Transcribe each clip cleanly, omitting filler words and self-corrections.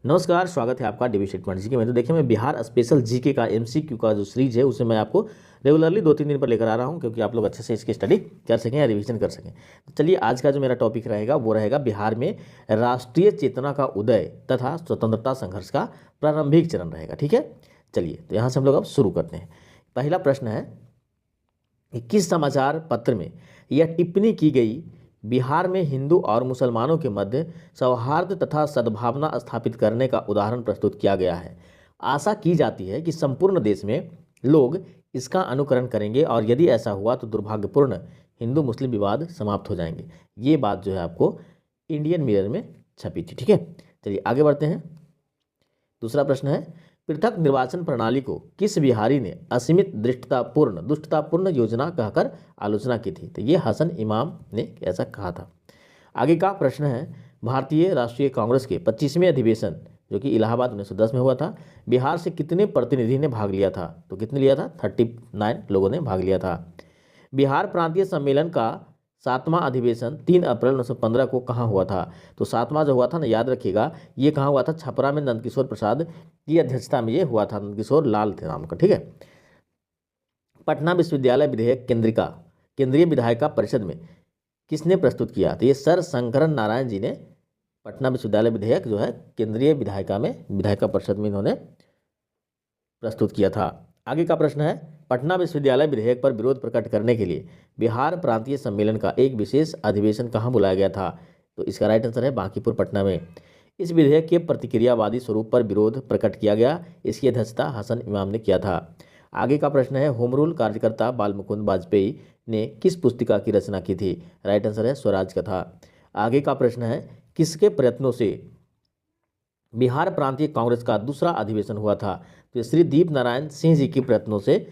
नमस्कार, स्वागत है आपका डिवी स्टेटमेंट जीके में। तो देखिए, मैं बिहार स्पेशल जीके का एमसीक्यू का जो सीरीज है उसे मैं आपको रेगुलरली 2-3 दिन पर लेकर आ रहा हूं, क्योंकि आप लोग अच्छे से इसकी स्टडी कर सकें या रिवीजन कर सकें। तो चलिए, आज का जो मेरा टॉपिक रहेगा वो रहेगा बिहार में राष्ट्रीय चेतना का उदय तथा स्वतंत्रता संघर्ष का प्रारंभिक चरण रहेगा। ठीक है, चलिए तो यहाँ से हम लोग अब शुरू करते हैं। पहला प्रश्न है कि किस समाचार पत्र में यह टिप्पणी की गई, बिहार में हिंदू और मुसलमानों के मध्य सौहार्द तथा सद्भावना स्थापित करने का उदाहरण प्रस्तुत किया गया है। आशा की जाती है कि संपूर्ण देश में लोग इसका अनुकरण करेंगे और यदि ऐसा हुआ तो दुर्भाग्यपूर्ण हिंदू मुस्लिम विवाद समाप्त हो जाएंगे। ये बात जो है आपको इंडियन मिरर में छपी थी। ठीक है, चलिए आगे बढ़ते हैं। दूसरा प्रश्न है, पृथक निर्वाचन प्रणाली को किस बिहारी ने असीमित दुष्टतापूर्ण योजना कहकर आलोचना की थी? तो ये हसन इमाम ने ऐसा कहा था। आगे का प्रश्न है, भारतीय राष्ट्रीय कांग्रेस के 25वें अधिवेशन जो कि इलाहाबाद 1910 में हुआ था, बिहार से कितने प्रतिनिधि ने भाग लिया था? तो कितने लिया था? 39 लोगों ने भाग लिया था। बिहार प्रांतीय सम्मेलन का 7वां अधिवेशन 3 अप्रैल 1915 को कहाँ हुआ था? तो 7वां जो हुआ था ना, याद रखिएगा, ये कहाँ हुआ था? छपरा में नंदकिशोर प्रसाद की अध्यक्षता में ये हुआ था। नंदकिशोर लाल थे नाम का। ठीक है, पटना विश्वविद्यालय विधेयक केंद्रीय विधायिका परिषद में किसने प्रस्तुत किया? तो ये सर शंकरन नारायण जी ने पटना विश्वविद्यालय विधेयक जो है केंद्रीय विधायिका परिषद में इन्होंने प्रस्तुत किया था। आगे का प्रश्न है, पटना विश्वविद्यालय विधेयक पर विरोध प्रकट करने के लिए बिहार प्रांतीय सम्मेलन का एक विशेष अधिवेशन कहाँ बुलाया गया था? तो इसका राइट आंसर है बांकीपुर पटना में। इस विधेयक के प्रतिक्रियावादी स्वरूप पर विरोध प्रकट किया गया। इसकी अध्यक्षता हसन इमाम ने किया था। आगे का प्रश्न है, होम रूल कार्यकर्ता बाल मुकुंद वाजपेयी ने किस पुस्तिका की रचना की थी? राइट आंसर है स्वराज कथा। आगे का प्रश्न है, किसके प्रयत्नों से बिहार प्रांतीय कांग्रेस का दूसरा अधिवेशन हुआ था? तो श्री दीप नारायण सिंह जी के प्रयत्नों से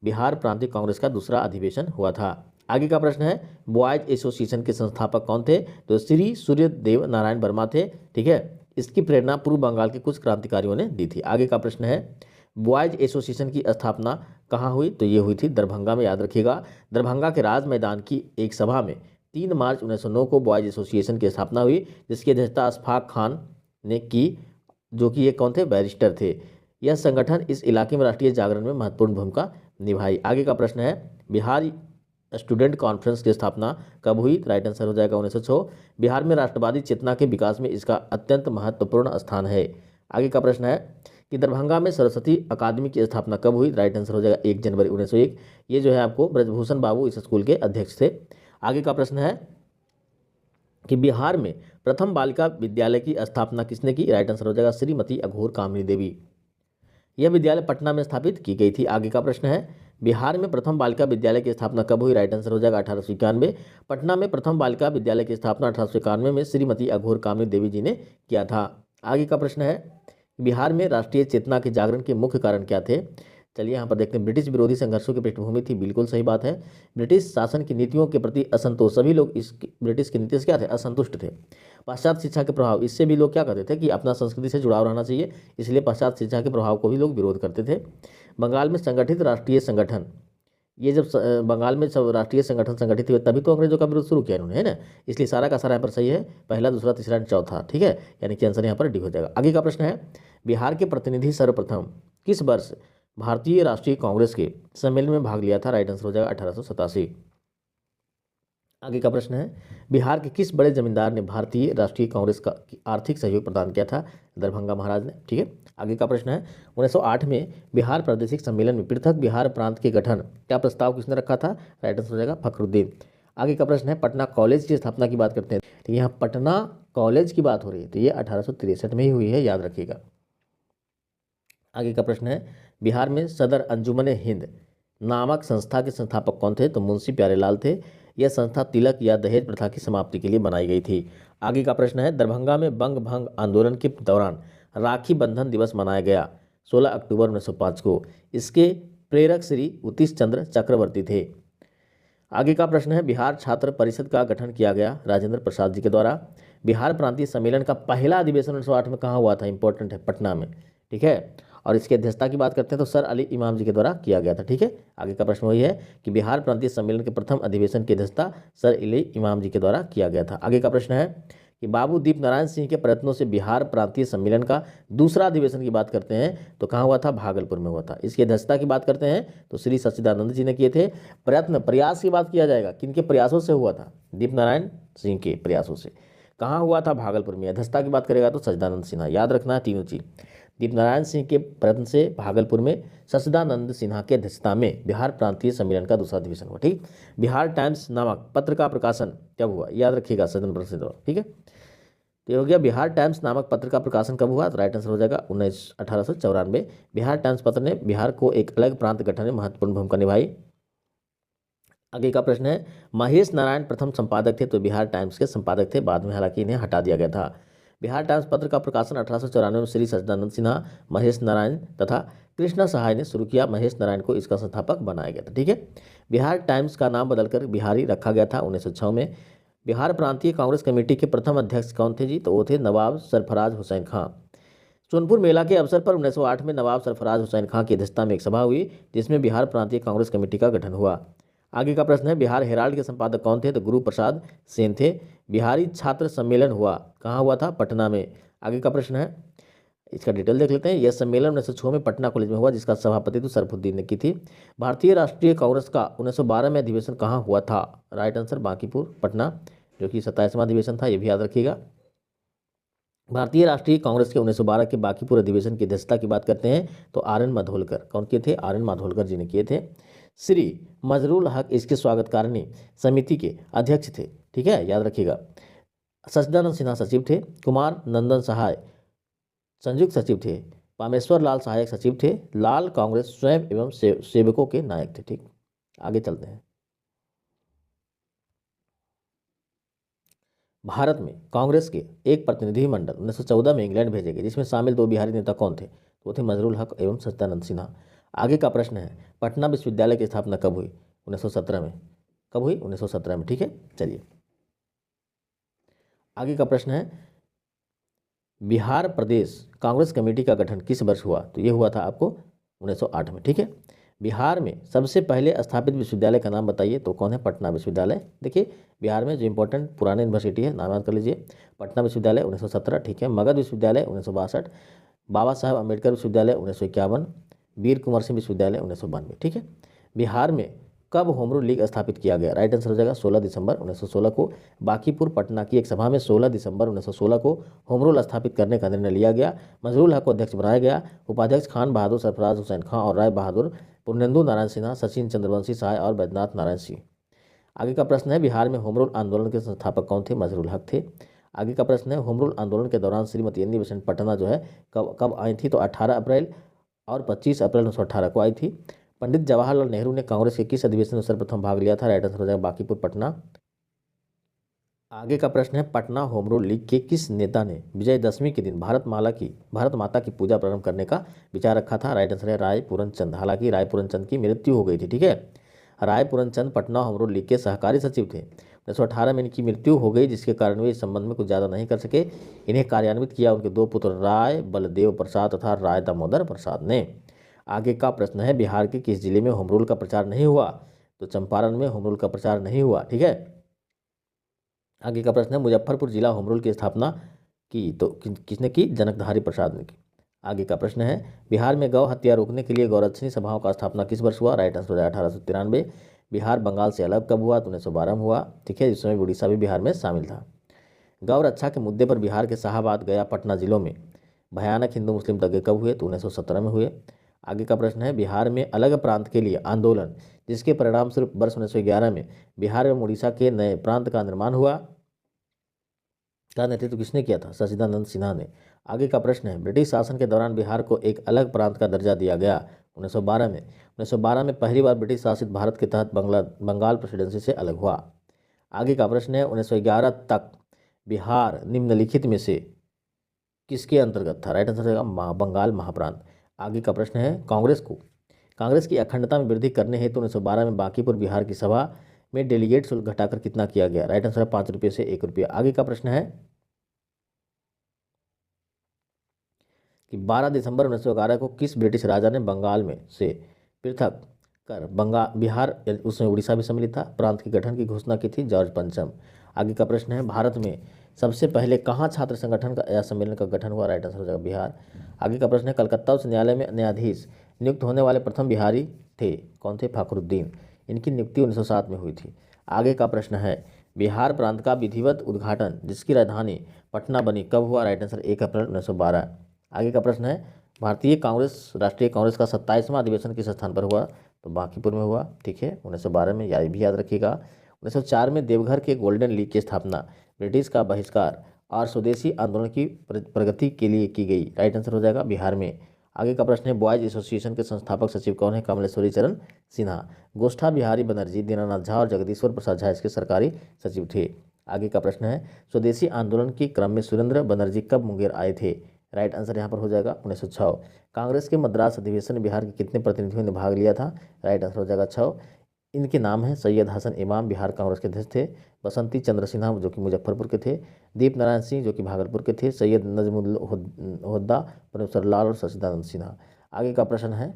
बिहार प्रांतीय कांग्रेस का दूसरा अधिवेशन हुआ था। आगे का प्रश्न है, बॉयज एसोसिएशन के संस्थापक कौन थे? तो श्री सूर्यदेव नारायण वर्मा थे। ठीक है, इसकी प्रेरणा पूर्व बंगाल के कुछ क्रांतिकारियों ने दी थी। आगे का प्रश्न है, बॉयज एसोसिएशन की स्थापना कहाँ हुई? तो ये हुई थी दरभंगा में। याद रखिएगा, दरभंगा के राज मैदान की एक सभा में 3 मार्च 1909 को बॉयज एसोसिएशन की स्थापना हुई, जिसकी अध्यक्षता अशफाक खान ने की, जो कि ये कौन थे? बैरिस्टर थे। यह संगठन इस इलाके में राष्ट्रीय जागरण में महत्वपूर्ण भूमिका निभाई। आगे का प्रश्न है, बिहार स्टूडेंट कॉन्फ्रेंस की स्थापना कब हुई? राइट आंसर हो जाएगा 1906। बिहार में राष्ट्रवादी चेतना के विकास में इसका अत्यंत महत्वपूर्ण स्थान है। आगे का प्रश्न है कि दरभंगा में सरस्वती अकादमी की स्थापना कब हुई? राइट आंसर हो जाएगा 1 जनवरी 1901। ये जो है आपको ब्रजभूषण बाबू इस स्कूल के अध्यक्ष थे। आगे का प्रश्न है कि बिहार में प्रथम बालिका विद्यालय की स्थापना किसने की? राइट आंसर हो जाएगा श्रीमती अघोर कामिनी देवी। यह विद्यालय पटना में स्थापित की गई थी। आगे का प्रश्न है, बिहार में प्रथम बालिका विद्यालय की स्थापना कब हुई? राइट आंसर हो जाएगा 1891। पटना में प्रथम बालिका विद्यालय की स्थापना 1891 में श्रीमती अघोर कामिनी देवी जी ने किया था। आगे का प्रश्न है, बिहार में राष्ट्रीय चेतना के जागरण के मुख्य कारण क्या थे? चलिए यहाँ पर देखते हैं। ब्रिटिश विरोधी संघर्षों की पृष्ठभूमि थी। बिल्कुल सही बात है। ब्रिटिश शासन की नीतियों के प्रति असंतोष, सभी लोग इस ब्रिटिश की नीति से क्या थे? असंतुष्ट थे। पाश्चात्य शिक्षा के प्रभाव, इससे भी लोग क्या करते थे कि अपना संस्कृति से जुड़ाव रहना चाहिए, इसलिए पाश्चात्य शिक्षा के प्रभाव को भी लोग विरोध करते थे। बंगाल में संगठित राष्ट्रीय संगठन, ये जब बंगाल में सब राष्ट्रीय संगठन संगठित हुए तभी तो अंग्रेजों का विरोध शुरू किया इन्होंने, है ना। इसलिए सारा का सारा यहाँ पर सही है, पहला दूसरा तीसरा चौथा। ठीक है, यानी कि आंसर यहाँ पर डी हो जाएगा। आगे का प्रश्न है, बिहार के प्रतिनिधि सर्वप्रथम किस वर्ष भारतीय राष्ट्रीय कांग्रेस के सम्मेलन में भाग लिया था? राइट आंसर हो जाएगा 1887। आगे का प्रश्न है, बिहार के किस बड़े जमींदार ने भारतीय राष्ट्रीय कांग्रेस का आर्थिक सहयोग प्रदान किया था? दरभंगा महाराज ने। ठीक है, आगे का प्रश्न है, 1908 में बिहार प्रादेशिक सम्मेलन में पृथक बिहार प्रांत के गठन का प्रस्ताव किसने रखा था? राइट आंसर हो जाएगा फखरुद्दीन। आगे का प्रश्न है, पटना कॉलेज की स्थापना की बात करते हैं, तो यहाँ पटना कॉलेज की बात हो रही है, तो ये 1863 में ही हुई है, याद रखिएगा। आगे का प्रश्न है, बिहार में सदर अंजुमन हिंद नामक संस्था के संस्थापक कौन थे? तो मुंशी प्यारेलाल थे। यह संस्था तिलक या दहेज प्रथा की समाप्ति के लिए बनाई गई थी। आगे का प्रश्न है, दरभंगा में बंग भंग आंदोलन के दौरान राखी बंधन दिवस मनाया गया 16 अक्टूबर 1905 को। इसके प्रेरक श्री उतीश चंद्र चक्रवर्ती थे। आगे का प्रश्न है, बिहार छात्र परिषद का गठन किया गया राजेंद्र प्रसाद जी के द्वारा। बिहार प्रांतीय सम्मेलन का पहला अधिवेशन 1908 में कहाँ हुआ था? इंपॉर्टेंट है, पटना में। ठीक है, और इसकी अध्यक्षता की बात करते हैं तो सर अली इमाम जी के द्वारा किया गया था। ठीक है, आगे का प्रश्न वही है कि बिहार प्रांतीय सम्मेलन के प्रथम अधिवेशन की अध्यक्षता सर अली इमाम जी के द्वारा किया गया था। आगे का प्रश्न है कि बाबू दीप नारायण सिंह के प्रयत्नों से बिहार प्रांतीय सम्मेलन का दूसरा अधिवेशन की बात करते हैं तो कहाँ हुआ था? भागलपुर में हुआ था। इसकी अध्यक्षता की बात करते हैं तो श्री सच्चिदानंद जी ने किए थे। प्रयास की बात किया जाएगा, किनके प्रयासों से हुआ था? दीप नारायण सिंह के प्रयासों से। कहाँ हुआ था? भागलपुर में। अध्यक्षता की बात करेगा तो सच्चिदानंद सिन्हा। याद रखना है तीनों चीज। दीप नारायण सिंह के प्रयत्न से भागलपुर में सच्चिदानंद सिन्हा के अध्यक्षता में बिहार प्रांतीय सम्मेलन का दूसरा अधिवेशन हुआ। ठीक। बिहार टाइम्स नामक पत्र का प्रकाशन कब हुआ? याद रखिएगा सदन प्रसिद्ध। ठीक है, तो ये हो गया बिहार टाइम्स नामक पत्र का प्रकाशन कब हुआ? तो राइट आंसर हो जाएगा 1894। बिहार टाइम्स पत्र ने बिहार को एक अलग प्रांत गठन में महत्वपूर्ण भूमिका निभाई। आगे का प्रश्न है, महेश नारायण प्रथम संपादक थे तो बिहार टाइम्स के संपादक थे, बाद में हालांकि इन्हें हटा दिया गया था। बिहार टाइम्स पत्र का प्रकाशन 1894 में श्री सच्चिदानंद सिन्हा, महेश नारायण तथा कृष्णा सहाय ने शुरू किया। महेश नारायण को इसका संस्थापक बनाया गया था। ठीक है, बिहार टाइम्स का नाम बदलकर बिहारी रखा गया था 1906 में। बिहार प्रांतीय कांग्रेस कमेटी के प्रथम अध्यक्ष कौन थे जी? तो वो थे नवाब सरफराज हुसैन खां। सोनपुर मेला के अवसर पर 1908 में नवाब सरफराज हुसैन खां की अध्यक्षता में एक सभा हुई जिसमें बिहार प्रांतीय कांग्रेस कमेटी का गठन हुआ। आगे का प्रश्न है, बिहार हेराल्ड के संपादक कौन थे? तो गुरु प्रसाद सेन थे। बिहारी छात्र सम्मेलन हुआ, कहाँ हुआ था? पटना में। आगे का प्रश्न है, इसका डिटेल देख लेते हैं। यह सम्मेलन 1906 में पटना कॉलेज में हुआ जिसका सभापतित्व सरफुद्दीन ने की थी। भारतीय राष्ट्रीय कांग्रेस का 1912 में अधिवेशन कहाँ हुआ था? राइट आंसर बांकीपुर पटना, जो कि 27वां अधिवेशन था, ये भी याद रखिएगा। भारतीय राष्ट्रीय कांग्रेस के 1912 के बांकीपुर अधिवेशन की अध्यक्षता की बात करते हैं तो आर.एन. माधोलकर। कौन किए थे? आर.एन. माधोलकर जी ने किए थे। श्री मजरूल हक इसके स्वागतकारिणी समिति के अध्यक्ष थे। ठीक है, याद रखिएगा। सच्चिदानंद सिन्हा सचिव थे। कुमार नंदन सहाय संयुक्त सचिव थे। पामेश्वर लाल सहायक सचिव थे। लाल कांग्रेस स्वयं एवं सेवकों के नायक थे। ठीक, आगे चलते हैं। भारत में कांग्रेस के एक प्रतिनिधि मंडल 1914 में इंग्लैंड भेजे गए जिसमें शामिल दो बिहारी नेता कौन थे? वो थे मजरूल हक एवं सच्चिदानंद सिन्हा। आगे का प्रश्न है, पटना विश्वविद्यालय की स्थापना कब हुई? 1917 में। कब हुई? 1917 में। ठीक है, चलिए आगे का प्रश्न है, बिहार प्रदेश कांग्रेस कमेटी का गठन किस वर्ष हुआ? तो ये हुआ था आपको 1908 में। ठीक है, बिहार में सबसे पहले स्थापित विश्वविद्यालय का नाम बताइए तो कौन है? पटना विश्वविद्यालय। देखिए बिहार में जो इंपॉर्टेंट पुराने यूनिवर्सिटी है नाम याद कर लीजिए। पटना विश्वविद्यालय 1917। ठीक है, मगध विश्वविद्यालय 1962, बाबा साहब अम्बेडकर विश्वविद्यालय 1951, वीर कुंवर सिंह विश्वविद्यालय 1992। ठीक है, बिहार में कब होम रूल लीग स्थापित किया गया? राइट आंसर हो जाएगा 16 दिसंबर 1916 को। बांकीपुर पटना की एक सभा में 16 दिसंबर 1916 को होम रूल स्थापित करने का निर्णय लिया गया। मजरूल हक को अध्यक्ष बनाया गया। उपाध्यक्ष खान बहादुर, सरफराज हुसैन खां और राय बहादुर, पूर्णेंदु नारायण सिन्हा, सचिन चंद्रवंशी सहाय और बैद्यनाथ नारायण सिंह। आगे का प्रश्न है, बिहार में होम रूल आंदोलन के संस्थापक कौन थे? मजरूल हक थे। आगे का प्रश्न है, होम रूल आंदोलन के दौरान श्रीमती अन्नी बेसेंट पटना जो है कब आई थी? तो 18 अप्रैल और 25 अप्रैल 1918 को आई थी। पंडित जवाहरलाल नेहरू ने कांग्रेस के किस अधिवेशन में सर्वप्रथम भाग लिया था? राइट आंसर हो जाएगा बांकीपुर पटना। आगे का प्रश्न है, पटना होम रूल लीग के किस नेता ने विजयदशमी के दिन भारत माता की पूजा प्रारंभ करने का विचार रखा था? राइट आंसर है राय पूरन चंद। हालांकि राय पूरन चंद की मृत्यु हो गई थी। ठीक है, राय पूरन चंद पटना होम रूल लीग के सहकारी सचिव थे। 1918 में इनकी मृत्यु हो गई जिसके कारण वे इस संबंध में कुछ ज़्यादा नहीं कर सके। इन्हें कार्यान्वित किया उनके दो पुत्र राय बलदेव प्रसाद तथा राय दामोदर प्रसाद ने। आगे का प्रश्न है, बिहार के किस जिले में होम रूल का प्रचार नहीं हुआ? तो चंपारण में होम रूल का प्रचार नहीं हुआ। ठीक है, आगे का प्रश्न है, मुजफ्फरपुर जिला होम रूल की स्थापना की तो किसने की? जनकधारी प्रसाद ने की। आगे का प्रश्न है, बिहार में गौ हत्या रोकने के लिए गौरक्षणी सभाओं का स्थापना किस वर्ष हुआ? राइट आंसर हो जाएगा 1893। बिहार बंगाल से अलग कब हुआ? तो 1912 में हुआ। ठीक है, जिस समय उड़ीसा भी बिहार में शामिल था। गौ रक्षा के मुद्दे पर बिहार के शाहाबाद, गया, पटना जिलों में भयानक हिंदू मुस्लिम दंगे कब हुए? तो 1917 में हुए। आगे का प्रश्न है, बिहार में अलग प्रांत के लिए आंदोलन जिसके परिणाम स्वरूप वर्ष 1911 में बिहार एवं उड़ीसा के नए प्रांत का निर्माण हुआ का नेतृत्व किसने किया था? सच्चिदानंद सिन्हा ने। आगे का प्रश्न है, ब्रिटिश शासन के दौरान बिहार को एक अलग प्रांत का दर्जा दिया गया 1912 में। 1912 में पहली बार ब्रिटिश शासित भारत के तहत बंगाल प्रेसिडेंसी से अलग हुआ। आगे का प्रश्न है, 1911 तक बिहार निम्नलिखित में से किसके अंतर्गत था? राइट आंसर होगा बंगाल महाप्रांत। आगे का प्रश्न है, कांग्रेस की अखंडता में वृद्धि करने हेतु 1912 में बांकीपुर बिहार की सभा में डेलीगेट शुल्क घटाकर कितना किया गया? राइट आंसर है 5 रुपये से 1 रुपया। आगे का प्रश्न है कि 12 दिसंबर 1911 को किस ब्रिटिश राजा ने बंगाल में से पृथक कर बिहार, उसमें उड़ीसा भी सम्मिलित था, प्रांत के गठन की घोषणा की थी? जॉर्ज पंचम। आगे का प्रश्न है, भारत में सबसे पहले कहाँ छात्र संगठन का या सम्मेलन का गठन हुआ? राइट आंसर हो जाएगा बिहार। आगे का प्रश्न है, कलकत्ता उच्च न्यायालय में न्यायाधीश नियुक्त होने वाले प्रथम बिहारी थे, कौन थे? फाखरुद्दीन। इनकी नियुक्ति 1907 में हुई थी। आगे का प्रश्न है, बिहार प्रांत का विधिवत उद्घाटन जिसकी राजधानी पटना बनी कब हुआ? राइट आंसर 1 अप्रैल 1912। आगे का प्रश्न है, भारतीय कांग्रेस राष्ट्रीय कांग्रेस का 27वां अधिवेशन किस स्थान पर हुआ? तो बांकीपुर में हुआ। ठीक है, 1912 में, यह भी याद रखिएगा। 1904 में देवघर के गोल्डन लीग की स्थापना, ब्रिटिश का बहिष्कार और स्वदेशी आंदोलन की प्रगति के लिए की गई। राइट आंसर हो जाएगा बिहार में। आगे का प्रश्न है, बॉयज एसोसिएशन के संस्थापक सचिव कौन है? कमलेश्वरी चरण सिन्हा। गोष्ठा बिहारी बनर्जी, दीनानाथ झा और जगदीश्वर प्रसाद झा इसके सरकारी सचिव थे। आगे का प्रश्न है, स्वदेशी आंदोलन के क्रम में सुरेंद्र बनर्जी कब मुंगेर आए थे? राइट आंसर यहाँ पर हो जाएगा 1906। कांग्रेस के मद्रास अधिवेशन में बिहार के कितने प्रतिनिधियों ने भाग लिया था? राइट आंसर हो जाएगा 6। इनके नाम हैं, सैयद हसन इमाम बिहार कांग्रेस के अध्यक्ष थे, बसंती चंद्र सिन्हा जो कि मुजफ्फरपुर के थे, दीप नारायण सिंह जो कि भागलपुर के थे, सैयद नजमुल हुद्दा, परमेश्वर लाल और सचिदानंद सिन्हा। आगे का प्रश्न है,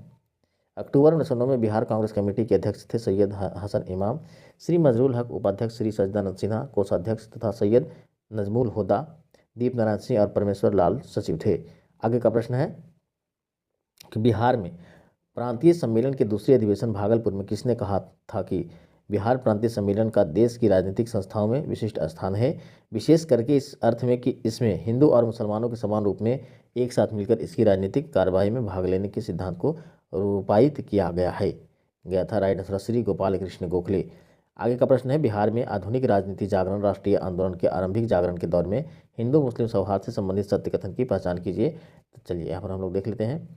अक्टूबर 1909 में बिहार कांग्रेस कमेटी के अध्यक्ष थे सैयद हसन इमाम, श्री मजरूल हक उपाध्यक्ष, श्री सचिदानंद सिन्हा कोषाध्यक्ष तथा सैयद नजमुल हुदा, दीप नारायण सिंह और परमेश्वर लाल सचिव थे। आगे का प्रश्न है कि बिहार में प्रांतीय सम्मेलन के दूसरे अधिवेशन भागलपुर में किसने कहा था कि बिहार प्रांतीय सम्मेलन का देश की राजनीतिक संस्थाओं में विशिष्ट स्थान है, विशेष करके इस अर्थ में कि इसमें हिंदू और मुसलमानों के समान रूप में एक साथ मिलकर इसकी राजनीतिक कार्यवाही में भाग लेने के सिद्धांत को रूपायित किया गया था। Right answer Shri Gopal Krishna Gokhale. आगे का प्रश्न है, बिहार में आधुनिक राजनीति जागरण राष्ट्रीय आंदोलन के आरंभिक जागरण के दौर में हिंदू मुस्लिम सौहार्द से संबंधित सत्य कथन की पहचान कीजिए। तो चलिए यहाँ पर हम लोग देख लेते हैं।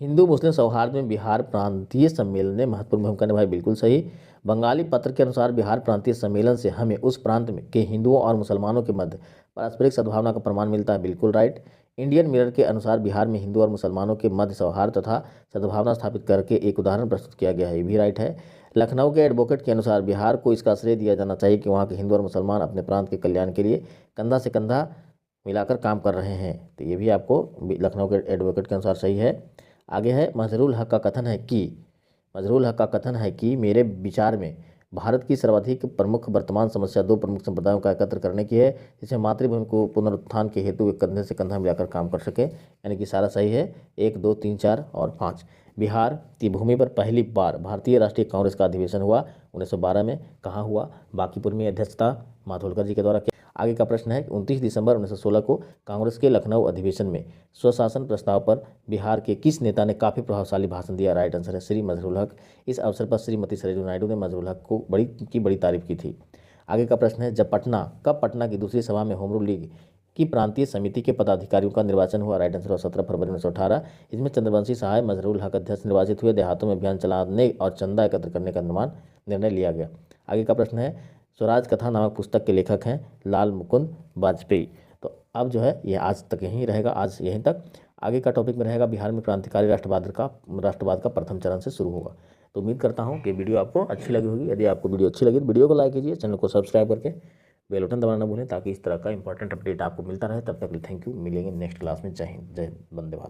हिंदू मुस्लिम सौहार्द में बिहार प्रांतीय सम्मेलन ने महत्वपूर्ण भूमिका निभाई, बिल्कुल सही। बंगाली पत्र के अनुसार बिहार प्रांतीय सम्मेलन से हमें उस प्रांत में के हिंदुओं और मुसलमानों के मध्य पारस्परिक सद्भावना का प्रमाण मिलता है, बिल्कुल राइट। इंडियन मिरर के अनुसार बिहार में हिंदू और मुसलमानों के मध्य सौहार्द तथा सद्भावना स्थापित करके एक उदाहरण प्रस्तुत किया गया है, ये भी राइट है। लखनऊ के एडवोकेट के अनुसार बिहार को इसका श्रेय दिया जाना चाहिए कि वहाँ के हिंदू और मुसलमान अपने प्रांत के कल्याण के लिए कंधा से कंधा मिलाकर काम कर रहे हैं, तो ये भी आपको लखनऊ के एडवोकेट के अनुसार सही है। आगे है, मजरूल हक का कथन है कि मेरे विचार में भारत की सर्वाधिक प्रमुख वर्तमान समस्या दो प्रमुख संप्रदायों का एकत्र करने की है, जिसमें मातृभूमि को पुनरुत्थान के हेतु वे कंधे से कंधा मिलाकर काम कर सके, यानी कि सारा सही है। 1, 2, 3, 4 और 5। बिहार की भूमि पर पहली बार भारतीय राष्ट्रीय कांग्रेस का अधिवेशन हुआ 1912 में, कहाँ हुआ? बांकीपुर में। अध्यक्षता माधोलकर जी के द्वारा किया। आगे का प्रश्न है, 29 दिसंबर 1916 को कांग्रेस के लखनऊ अधिवेशन में स्वशासन प्रस्ताव पर बिहार के किस नेता ने काफ़ी प्रभावशाली भाषण दिया? राइट आंसर है श्री मजरूल हक। इस अवसर पर श्रीमती सरोजिनी नायडू ने मजरूल हक को बड़ी तारीफ की थी। आगे का प्रश्न है, कब पटना की दूसरी सभा में होम रूल लीग की प्रांतीय समिति के पदाधिकारियों का निर्वाचन हुआ? राइट आंसर 17 फरवरी 1918। इसमें चंद्रवंशी सहाय मजरूल हक अध्यक्ष निर्वाचित हुए, देहातों में अभियान चलाने और चंदा एकत्र करने का निर्णय लिया गया। आगे का प्रश्न है, स्वराज कथा नामक पुस्तक के लेखक हैं लाल मुकुंद वाजपेयी। तो अब जो है ये आज तक यहीं रहेगा, आज यहीं तक। आगे का टॉपिक में रहेगा बिहार में क्रांतिकारी राष्ट्रवाद का प्रथम चरण से शुरू होगा। तो उम्मीद करता हूँ कि वीडियो आपको अच्छी लगी होगी। यदि आपको वीडियो अच्छी लगी तो वीडियो को लाइक कीजिए, चैनल को सब्सक्राइब करके बेल बटन दबाना ना भूलें, ताकि इस तरह का इंपॉर्टेंट अपडेट आपको मिलता रहे। तब तक थैंक यू, मिलेंगे नेक्स्ट क्लास में। जय हिंद, जय वंदे भारत।